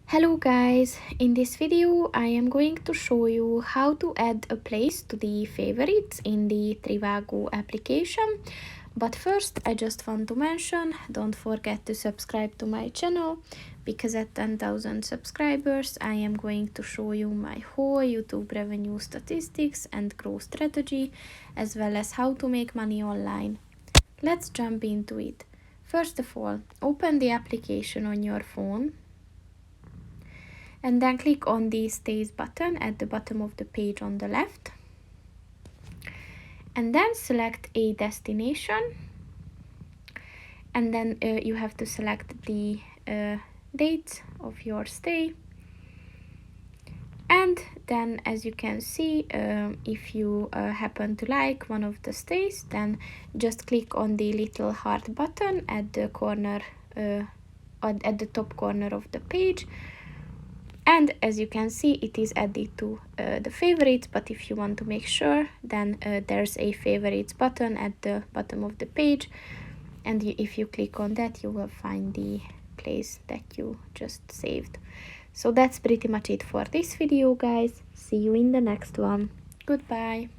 Hello guys, in this video I am going to show you how to add a place to the favorites in the Trivago application. But first I just want to mention, don't forget to subscribe to my channel, because at 10,000 subscribers I am going to show you my whole YouTube revenue statistics and growth strategy, as well as how to make money online. Let's jump into it. First of all, open the application on your phone and then click on the Stays button at the bottom of the page on the left, and then select a destination, and then you have to select the date of your stay. And then, as you can see, if you happen to like one of the stays, then just click on the little heart button at the corner, at the top corner of the page. And as you can see, it is added to the favorites, but if you want to make sure, then there's a favorites button at the bottom of the page, and if you click on that, you will find the place that you just saved. So that's pretty much it for this video, guys. See you in the next one. Goodbye.